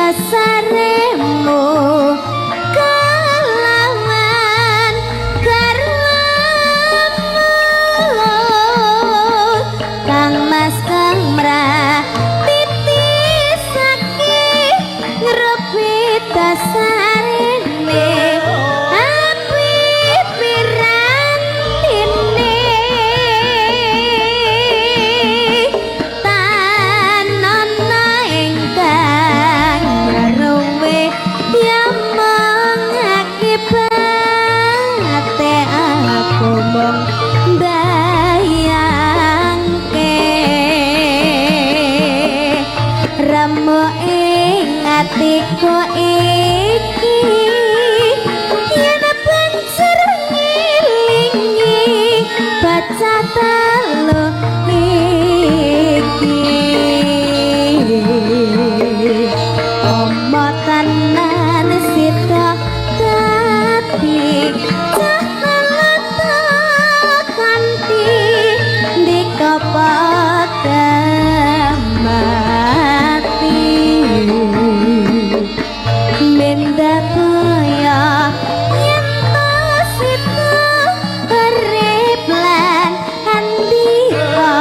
dasaremu kelawan karmamu kang mas kang mratitisake ngrepit dasarene api pirantine tanana ingkang ngaruwe yamong akibate aku mong bayangke remo ing atiku iki yen banjur ngilingi baca telu iki omo tenan sita dadi cahalata kanthi dikapada mati benda kaya yen to sita urip lan andika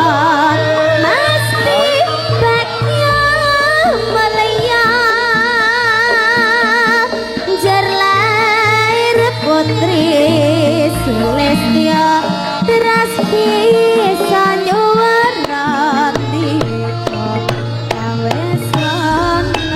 mesti bagya mulya jar lair putri Sulistya teras bisa nyuwarati kawesana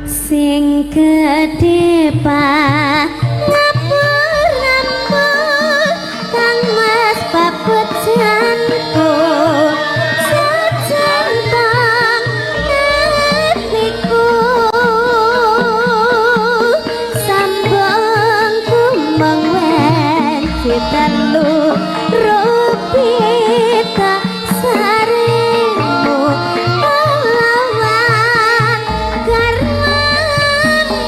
sing gedhe ngapur-ngapur kang mas babut janku sejentang hatiku sambungku mengwenci telu rupita saremu kelawan karmamu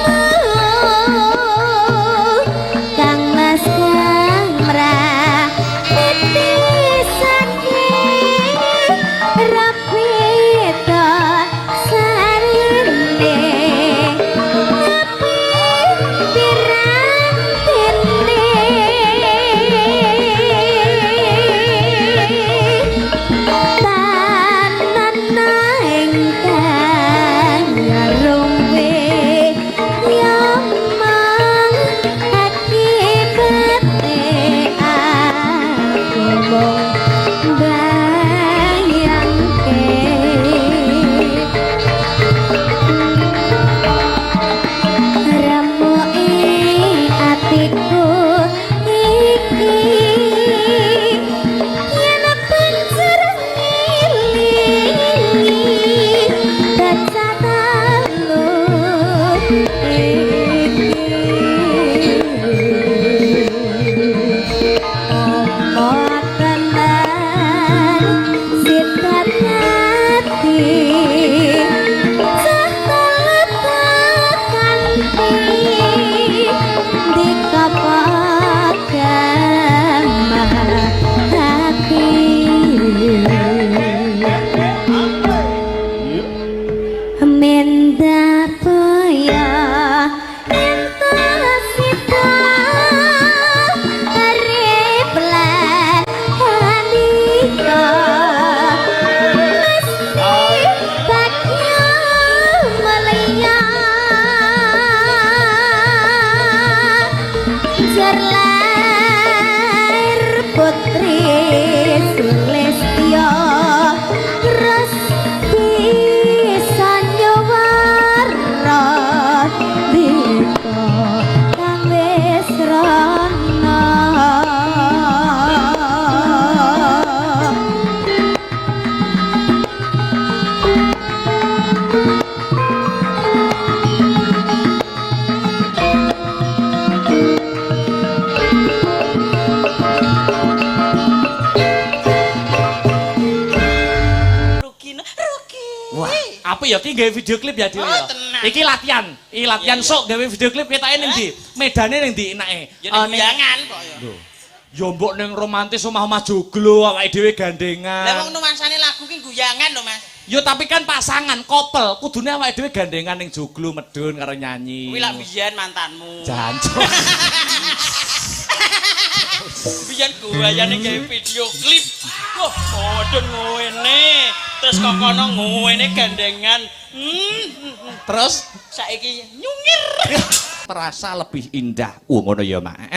Tapi ya ki gawe video klip ya dhewe ya. Iki latihan. Iki latihan sok gawe video klip ketoke ning ndi? Medane ning ndi enake? Ya ning Guyangan kok ya. Ya mbok ning romantis omah-omah joglo awake dhewe gandengan. Lah wong numasane lagu ki Guyangan lho Mas. Yo tapi kan pasangan, couple, kudune awake dhewe gandengan ning joglo medun karo nyanyi. Kuwi lak biyen mantanmu. Jancuk. Biyen guyane gawe video klip. Wah, modern ngene. Terus kok kono ngene gandengan. Terus Saiki nyungir. terasa lebih indah. Ngono ya, Mak.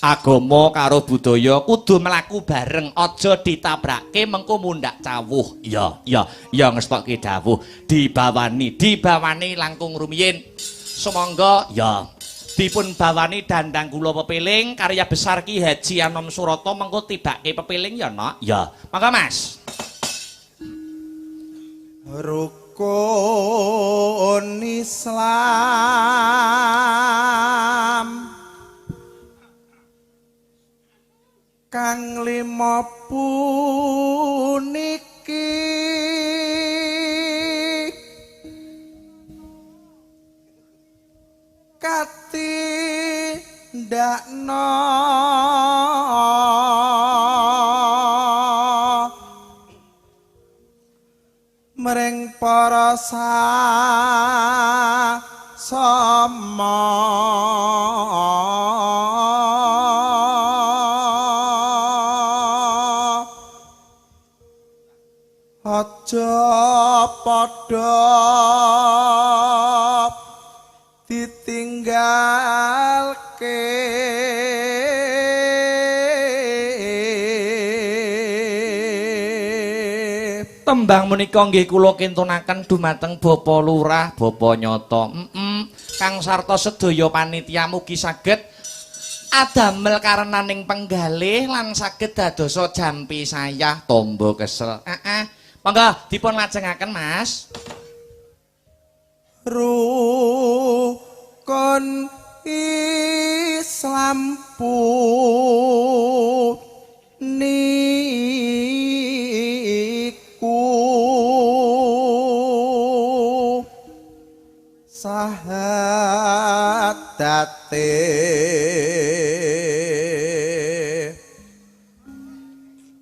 Agama karo budaya kudu mlaku bareng, aja ditabrake mengko mundhak cawuh. Ya ngestokke dawuh. Dibawani langkung rumiyin. Sumangga ya dipun bawani dandang kula pepiling karya besar Ki Haji Anom Surata mengko tibake pepiling ya, Nok. Ya. Mangga, Mas. Rukun Islam kang lima puniki katindakna mring para sasama aja padha ditinggalke tembang menika nggih kula kintunaken dumateng Bapa Lurah, Bapa Nyata. Kang sarta sedaya panitia mugi saged adamel karenaning penggalih lan saged dadosa jampi sayah tombo kesel. Monggo dipun lajengaken, Mas. Rukun Islam niku sahadate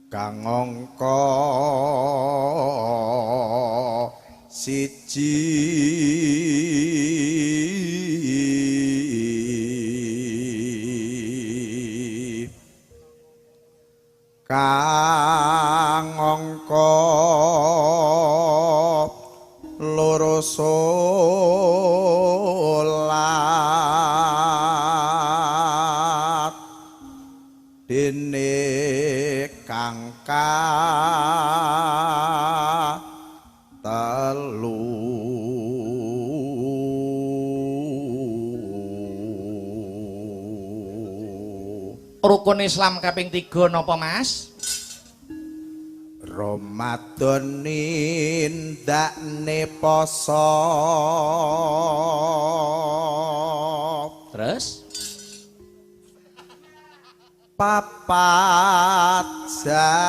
kang angka siji kang angka loro solat dene kang telu rukun Islam kaping 3 napa, Mas? Ramadan nindakne poso Terus papat zakat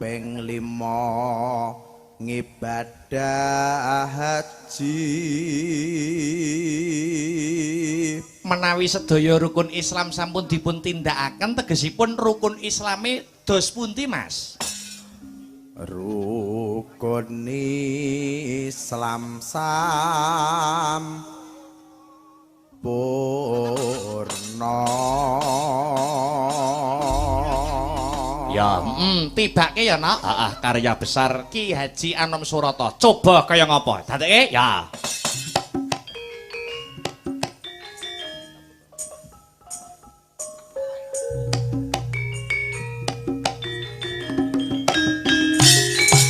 ping 5 ngibadah haji menawi sedaya rukun Islam sampun dipun tindakaken tegesipun rukun Islame dos pundi, Mas? Rukun Islam sampurna ya tibake ya, Nak. Karya besar Ki Haji Anom Surata. Coba kaya ngapa? Dadekke ya.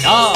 Ya.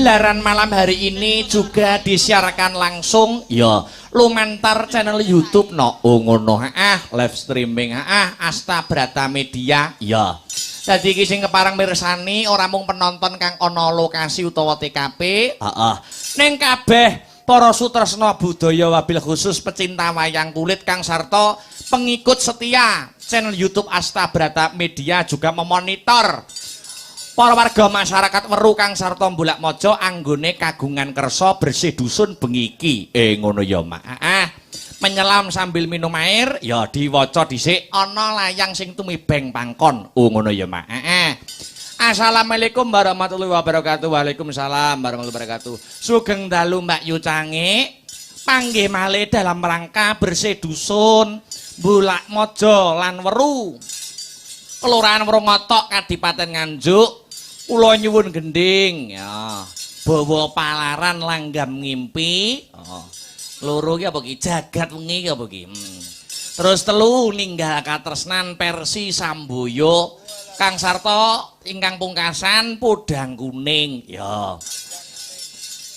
Siaran malam hari ini juga disiarkan langsung ya lumantar channel YouTube no. Oh ngono live streaming Asta Brata Media ya. Dadi iki sing kepareng mirsani ora mung penonton kang ana lokasi utawa TKP, ning kabeh para sutresna budaya wabil khusus pecinta wayang kulit kang sarta pengikut setia channel YouTube Asta Brata Media juga memonitor para warga masyarakat Weru kang sarta Mbulak Mojo anggone kagungan kersa bersih dusun bengiki. Ngono ya, Mak. Menyelam sambil minum air ya diwaca dhisik ana layang sing tumibeng pangkon. Ngono ya, Mak. Assalamualaikum warahmatullahi wabarakatuh. Waalaikumsalam warahmatullahi wabarakatuh. Sugeng dalu Mbak Yu Cange. Panggih malih dalam rangka bersih dusun Mbulak Mojo lan Weru. Kelurahan Wrongotok Kadipaten Nganjuk. Kula nyuwun gending ya. Bawa palaran langgam ngimpi. Loro ki apa ki jagat wengi ki apa ki. Terus telu ninggal katresnan Persi Samboyo kang sarta ingkang pungkasan podang kuning ya.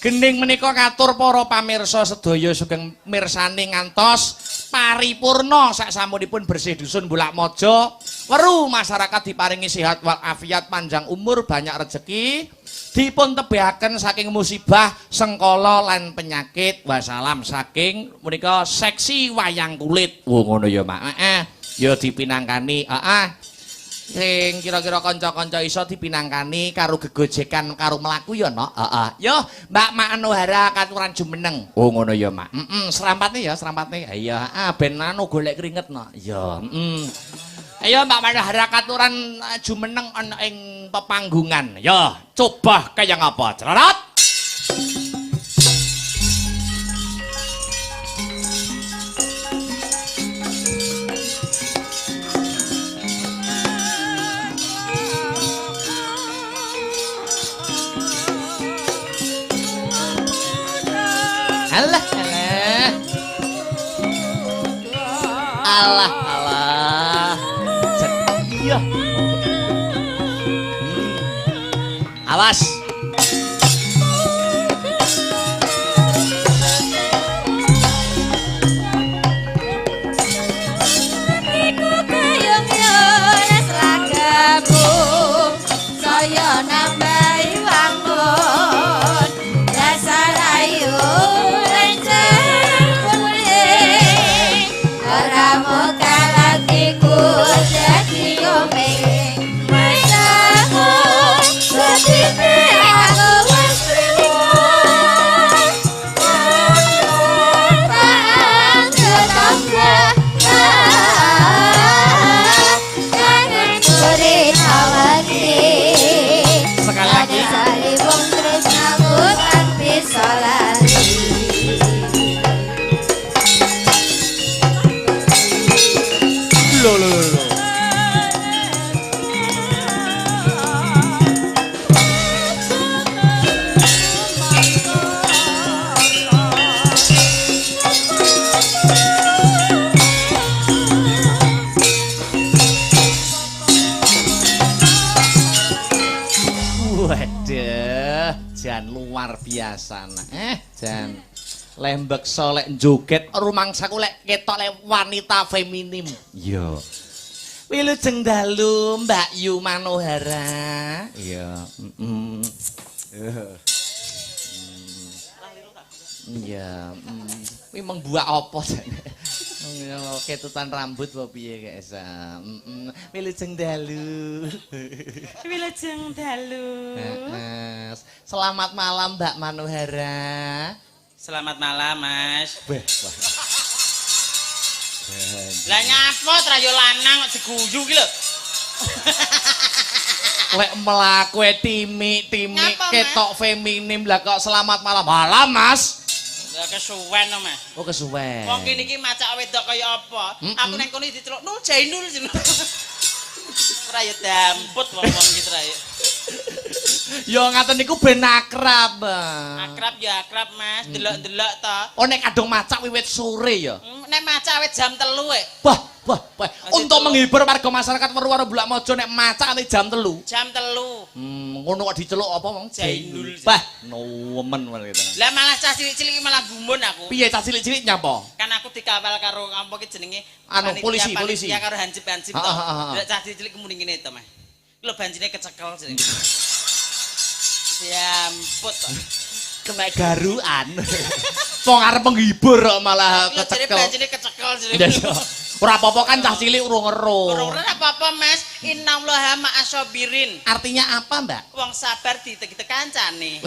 Gending menika katur para pamirsa sedaya sugeng mirsani ngantos paripurna saksampunipun bersih dusun Mbulak Mojo Weru masyarakat diparingi sehat walafiat panjang umur banyak rezeki dipun tebihaken saking musibah sengkala lan penyakit wasalam saking menika seksi wayang kulit. Ngono ya Mak. Ya dipinangkani sing kira-kira kanca-kanca iso dipinangkani karo gegojekan karo mlaku ya no. Yo Mbak Manuhara Katuran Jumeneng. Ngono ya Mak. Serampatne ya serampatne. Iya ben anu golek keringet no. Ya ayo Mbak Manuhara Katuran Jumeneng ana ing pepanggungan. Ya coba kaya ngapa cerat. Alah, alah, alah, iya. Awas. Iku kayong-yung selagamu saya nambahi wangun dasar ayu Sekali lagi. Loh. Waduh, jan luar biasa nah. Jan lembek solek joget rumangsaku lek ketok lek wanita feminim. Yo. Wilujeng dalu Mbak Yu Manuhara. Iya. Iya. Kuwi mengbuak apa jane? Ketutan rambut apa piye guys? Wilujeng dalu. Wilujeng dalu. Selamat malam Mbak Manuhara. Selamat malam, Mas. Wah. Lah nyapa trayo lanang kok diguyu ki lho. Lek mlaku timik-timik ketok feminim lah kok selamat malam. Malam, Mas. Lah kesuwen to, Mas. Oh, kesuwen. Wong kene iki macak wedok kaya apa? Aku nang kono diceluk Nur Jainul. Ora ya damput wong-wong iki trayo. Ya ngaten niku ben akrab. Akrab ya akrab, Mas. Delok-delok to. Oh nek kadung macak wiwit sore ya. Nek maca wit jam 3 Wah. Untuk menghibur warga masyarakat Weruwara Bulakmaja nek macak nanti jam 3. Jam 3. Ngono kok diceluk apa wong? Jainul. Bah, nemen gitu. Lah malah cah cilik-cilik malah gumun aku. Piye cah cilik-cilik nyapa? Kan aku dikawal karo apa ki jenenge Anu, polisi. Ya karo hansip-hansip to. Lah cah cilik kemuni ngene to, Mas. Lho banjine kecekel jenenge. Ya ampun to. Kena garuan. Wong arep menghibur kok malah Lho jare kecekel. banjine kecekel jenenge. Ora apa-apa kan cah cilik urung ero. Ora apa-apa, Mas. Innallaha ma'asabirin. Artinya apa, Mbak? Wong sabar ditek-tek kancane.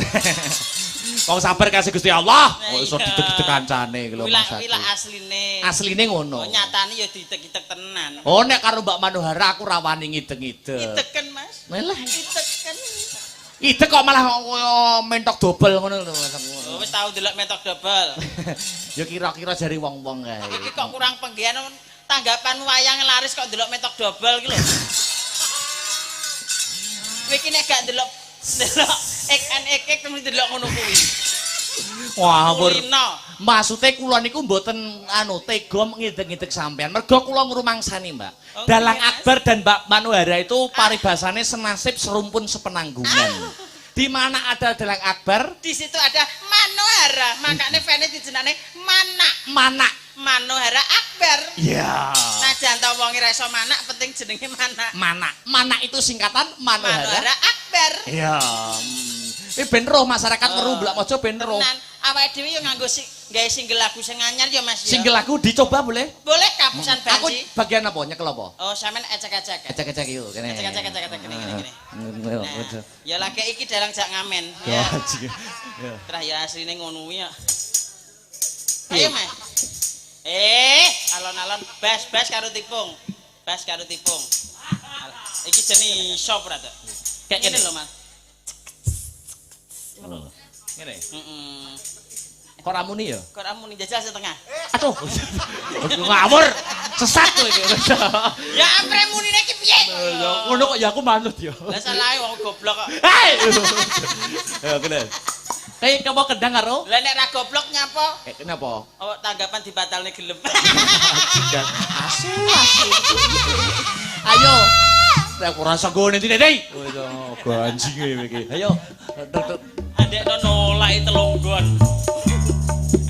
Wong sabar kasih Gusti Allah. Nah, Kok iso iya. ditek-ditek kancane iki lho Wila Mas. asline. Asline ngono. Oh nyatane ya ditek-itek tenan. Oh nek karo Mbak Manohara aku ra wani ngideng-ngideng. Iteken, Mas. Melah. Iteken. Idek kok malah kaya mentok dobel ngono lho. Oh wis tau delok metok dobel. Ya kira-kira jari wong-wong kae. Iki kok kurang penggian tanggapan wayang laris kok delok metok dobel iki lho. Kowe iki nek gak delok ek terus delok ngono kuwi. Wah, ampun. Kulino. Maksude kula niku mboten anu tega ngideg-ngideg sampean. Mergo kula ngrumangsani, Mbak. Oh, Dalang iya, Mas. Akbar dan Mbak Manohara itu paribasane senasib serumpun sepenanggungan. Di mana ada Dalang Akbar, Di situ ada Manohara, makanya fans dijenenge Manak. Manohara Akbar. Ya. Najan ta wong ora iso manak, penting jenenge manak. Manak itu singkatan Manohara Manohara. Akbar. Ya. Ini ben roh masyarakat Weru Bulakmaja ben roh. Tenan, awake dhewe yo nganggo gawe single lagu sing anyar ya Mas ya. Single lagu dicoba boleh? Boleh kapusan Aku banji. bagian apa? Nyekel apa? Oh, sampean ecek-ecek. Ecek-ecek yuk, kene. Ecek-ecek gini. Nah, Nah, ya lagi iki dereng jak ngamen. Ya. Ya. Terah ya asline ngono kuwi ya. Ayo, Mas. Alon-alon bas karo tipung. Bas karo tipung. Iki jenenge shop ra to. Kayak gini lho, Mas. Ngene. Heeh. Kok ramuni ya? Kok ramu ning jajal setengah. Aduh. Ngawur. Sesat kowe iki. Ya ampre munine iki piye? Ngono kok ya aku manut ya. Lah salahe wong goblok kok. Hei. Ya kene. Kayak kamu kendang karo? Lah nek ra goblok nyapa? Kenapa? Oh, tanggapan dibatalne gelem. Asu. Ayo. Nek ora sanggone dine, Dei. Ganjing iki. Ayo. Adekno nolak telunggon.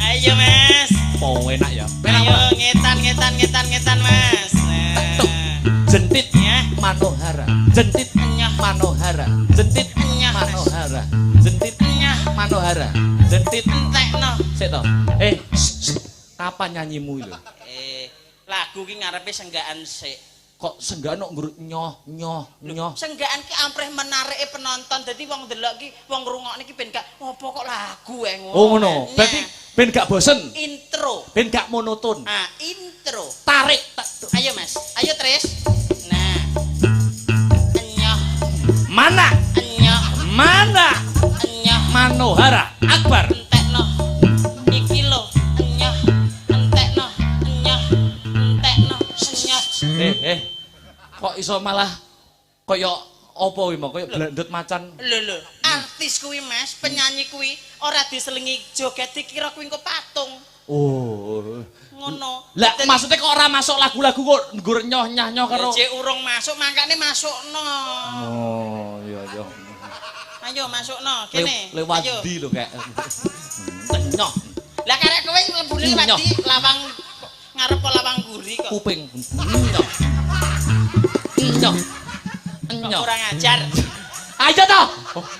Ayo, Mas. Oh, enak ya. Ayo ngetan, Mas. Tuh. Jentit Ya. Manohara. Jentit Nyah. Manohara. Jentit Nyah, Mas. Manohara. Jentit Nyah. Manohara. Jentit Entekno. sik to. Kapan nyanyimu lho? Lagu ki ngarepe senggaan sik. Kok senggano ngrut nyoh. Senggaan ki ampreh menarike penonton. Dadi wong delok ki, wong ngrungokne ki ben gak opo kok lagu ngono. Oh ngono. Nyah. Berarti ben gak bosen, Intro. ben gak monoton. Ah, intro. Tarik. Ayo, Mas. Ayo, Tris. Nah. Enyoh, Mana? enyoh, Manohara Akbar. entekno. Iki lho, enyoh, entekno. Kok iso malah kaya apa kuwi mau kaya blandut macan. Lho, artis kuwi Mas, penyanyi kuwi ora diselingi joget dikira kuwi engko patung. Oh. Ngono. Lah maksudnya kok ora masuk lagu-lagu kok nggur nyoh-nyoh karo. Cek urung masuk makane masukno. Oh, iya. Ayo masukno, kene. Lewat Ayo. ndi lho kayak. Nyoh. Lah karek kowe mlebune lewat ndi? Lawang ngarep apa lawang guri kok. Kuping. Nyoh. Kok kurang ajar. Ayo toh.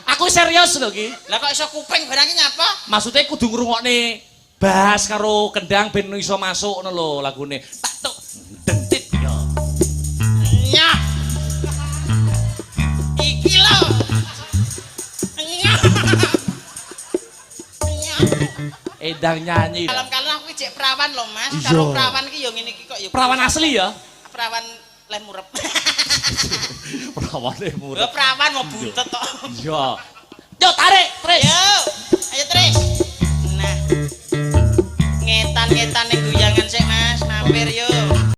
Aku serius lho iki. Lah kok iso kuping barang iki nyapa? Maksudnya kudu ngrungokne bass karo kendang ben iso masuk ngono lho lagune. Tak tuk dentit yo. Nyah. Iki lho. Nyah. Nyah. Edang nyanyi. Kalem-kalem aku iki jek perawan lho, Mas. Iya. Karo perawan iki yo ngene iki kok yo. Perawan asli ya? Perawan leh murep. Perawane Lho murah. perawan mau buntet tok. Iya. Yo tarik, Tris. Yo.